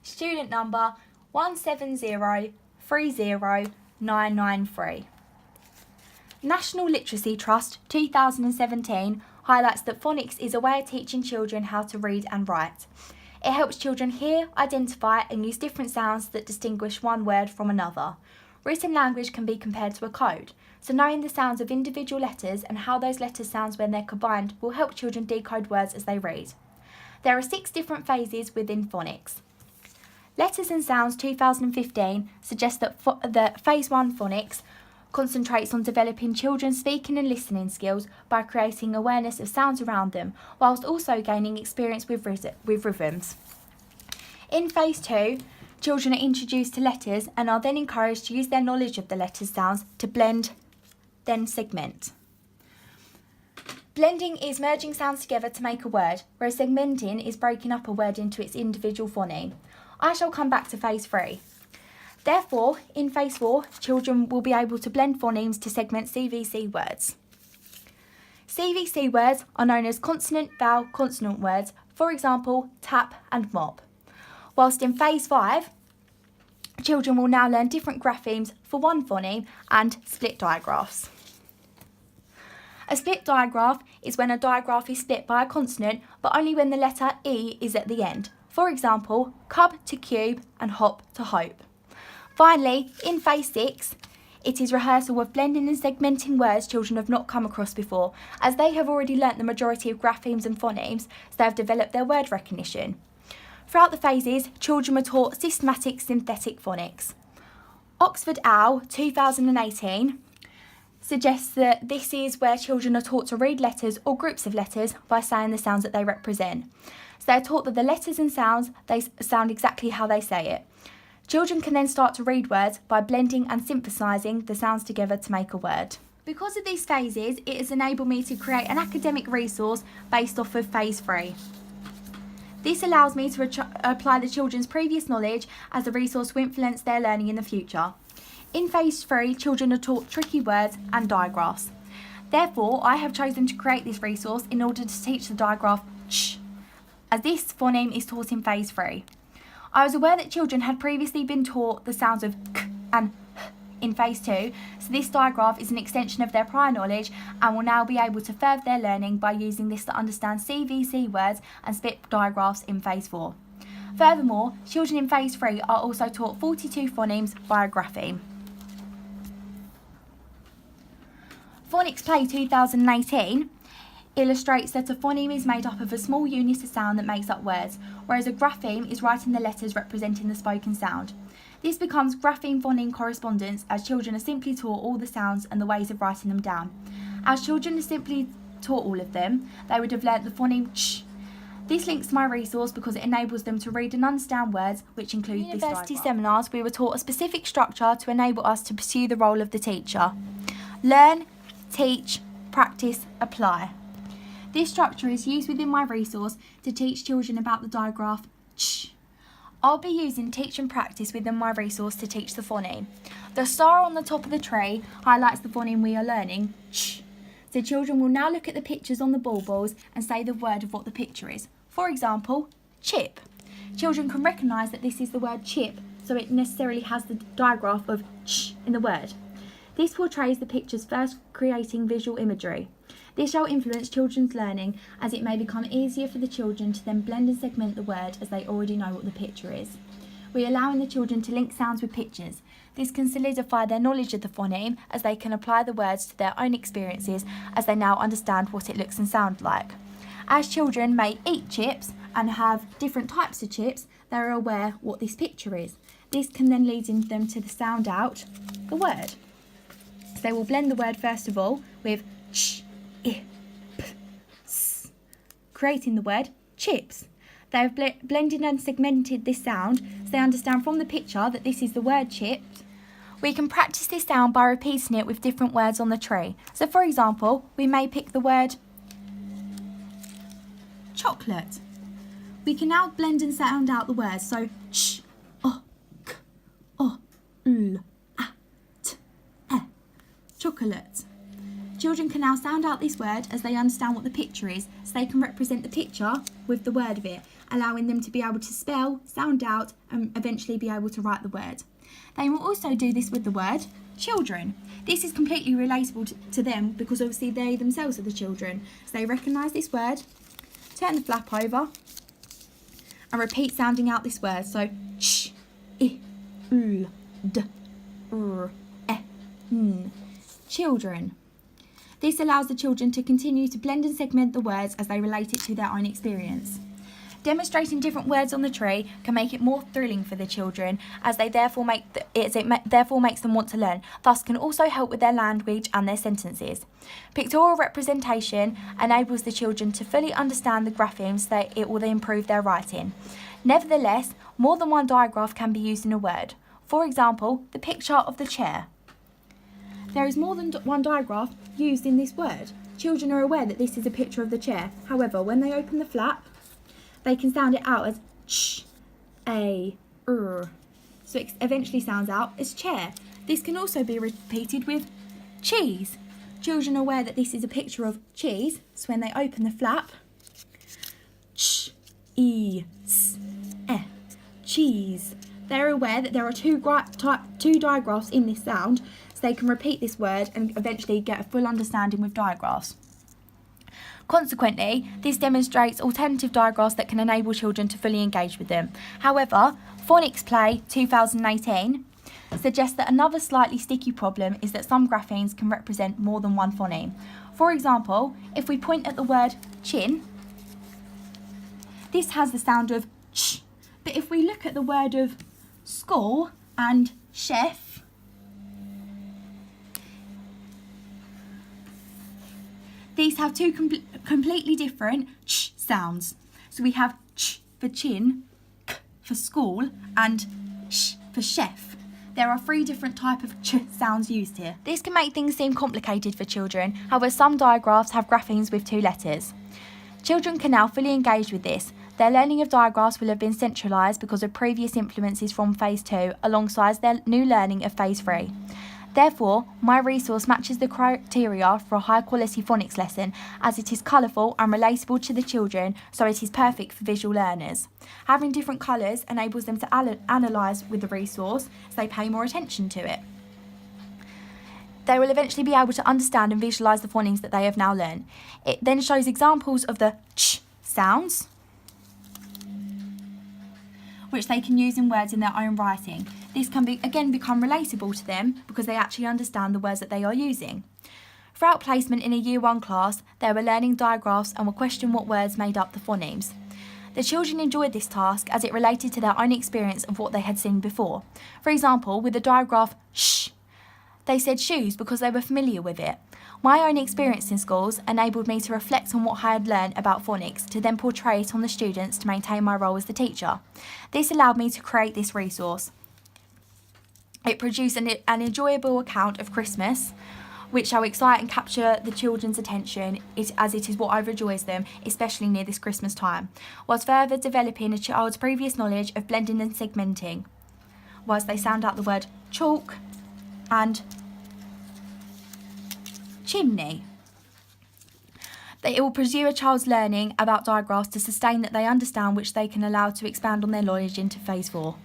student number 170300993. National Literacy Trust 2017 highlights that phonics is a way of teaching children how to read and write. It helps children hear, identify and use different sounds that distinguish one word from another. Written language can be compared to a code, so knowing the sounds of individual letters and how those letters sound when they're combined will help children decode words as they read. There are 6 different phases within phonics. Letters and Sounds 2015 suggests that Phase 1 phonics concentrates on developing children's speaking and listening skills by creating awareness of sounds around them, whilst also gaining experience with rhythms. In Phase 2, children are introduced to letters and are then encouraged to use their knowledge of the letter sounds to blend, then segment. Blending is merging sounds together to make a word, whereas segmenting is breaking up a word into its individual phoneme. I shall come back to Phase 3. Therefore, in Phase 4, children will be able to blend phonemes to segment CVC words. CVC words are known as consonant, vowel, consonant words, for example, tap and mop. Whilst in Phase 5, children will now learn different graphemes for one phoneme and split digraphs. A split digraph is when a digraph is split by a consonant, but only when the letter E is at the end. For example, cub to cube and hop to hope. Finally, in Phase 6, it is rehearsal of blending and segmenting words children have not come across before, as they have already learnt the majority of graphemes and phonemes, so they have developed their word recognition. Throughout the phases, children were taught systematic synthetic phonics. Oxford Owl 2018 suggests that this is where children are taught to read letters or groups of letters by saying the sounds that they represent. So they're taught that the letters and sounds, they sound exactly how they say it. Children can then start to read words by blending and synthesising the sounds together to make a word. Because of these phases, it has enabled me to create an academic resource based off of Phase 3. This allows me to apply the children's previous knowledge as a resource to influence their learning in the future. In Phase 3, children are taught tricky words and digraphs. Therefore, I have chosen to create this resource in order to teach the digraph ch, as this phoneme is taught in Phase 3. I was aware that children had previously been taught the sounds of k and h in Phase 2, so this digraph is an extension of their prior knowledge and will now be able to further their learning by using this to understand CVC words and split digraphs in Phase 4. Furthermore, children in Phase 3 are also taught 42 phonemes by a grapheme. Phonics Play 2018 illustrates that a phoneme is made up of a small unit of sound that makes up words, whereas a grapheme is writing the letters representing the spoken sound. This becomes grapheme-phoneme correspondence, as children are simply taught all the sounds and the ways of writing them down. As children are simply taught all of them, they would have learnt the phoneme ch. This links to my resource because it enables them to read and understand words, which include this diagram. In university seminars, we were taught a specific structure to enable us to pursue the role of the teacher. Learn, teach, practice, apply. This structure is used within my resource to teach children about the digraph ch. I'll be using teach and practice within my resource to teach the phoneme. The star on the top of the tree highlights the phoneme we are learning, ch. So children will now look at the pictures on the baubles and say the word of what the picture is. For example, chip. Children can recognise that this is the word chip, so it necessarily has the digraph of ch in the word. This portrays the pictures first, creating visual imagery. This shall influence children's learning, as it may become easier for the children to then blend and segment the word as they already know what the picture is. We are allowing the children to link sounds with pictures. This can solidify their knowledge of the phoneme, as they can apply the words to their own experiences as they now understand what it looks and sounds like. As children may eat chips and have different types of chips, they are aware what this picture is. This can then lead them to sound out the word. So they will blend the word first of all with ch, I, p, s, creating the word chips. They have blended and segmented this sound so they understand from the picture that this is the word chips. We can practice this sound by repeating it with different words on the tree. So for example, we may pick the word chocolate. We can now blend and sound out the words, so ch, o, k, o, l, a, t, e, chocolate. Children can now sound out this word as they understand what the picture is, so they can represent the picture with the word of it. allowing them to be able to spell, sound out, and eventually be able to write the word. They will also do this with the word children. This is completely relatable to them because obviously they themselves are the children. So they recognise this word, turn the flap over, and repeat sounding out this word. So ch, I, l, d, r, e, n. Children. This allows the children to continue to blend and segment the words as they relate it to their own experience. Demonstrating different words on the tree can make it more thrilling for the children, as they therefore therefore makes them want to learn. Thus, can also help with their language and their sentences. Pictorial representation enables the children to fully understand the graphemes, so it will improve their writing. Nevertheless, more than one digraph can be used in a word. For example, the picture of the chair. There is more than one digraph used in this word. Children are aware that this is a picture of the chair. However, when they open the flap, they can sound it out as ch, a, so it eventually sounds out as chair. This can also be repeated with cheese. Children are aware that this is a picture of cheese, so when they open the flap, ch, e, s, e, cheese. They're aware that there are two digraphs in this sound, so they can repeat this word and eventually get a full understanding with digraphs. Consequently, this demonstrates alternative digraphs that can enable children to fully engage with them. However, Phonics Play 2018 suggests that another slightly sticky problem is that some graphemes can represent more than one phoneme. For example, if we point at the word chin, this has the sound of ch, but if we look at the word of school and chef, these have two completely different ch sounds. So we have ch for chin, k for school, and sh for chef. There are 3 different types of ch sounds used here. This can make things seem complicated for children, however some digraphs have graphemes with 2 letters. Children can now fully engage with this. Their learning of digraphs will have been centralised because of previous influences from Phase 2 alongside their new learning of Phase 3. Therefore, my resource matches the criteria for a high-quality phonics lesson, as it is colourful and relatable to the children, so it is perfect for visual learners. Having different colours enables them to analyse with the resource, so they pay more attention to it. They will eventually be able to understand and visualise the phonemes that they have now learned. It then shows examples of the ch sounds, which they can use in words in their own writing. This can become relatable to them because they actually understand the words that they are using. Throughout placement in a Year 1 class, they were learning digraphs and were questioned what words made up the phonemes. The children enjoyed this task as it related to their own experience of what they had seen before. For example, with the digraph sh, they said shoes because they were familiar with it. My own experience in schools enabled me to reflect on what I had learned about phonics to then portray it on the students to maintain my role as the teacher. This allowed me to create this resource. It produced an enjoyable account of Christmas, which shall excite and capture the children's attention, as it is what overjoys them, especially near this Christmas time, whilst further developing a child's previous knowledge of blending and segmenting, whilst they sound out the word chalk and chimney. It will pursue a child's learning about digraphs to sustain that they understand, which they can allow to expand on their knowledge into Phase 4.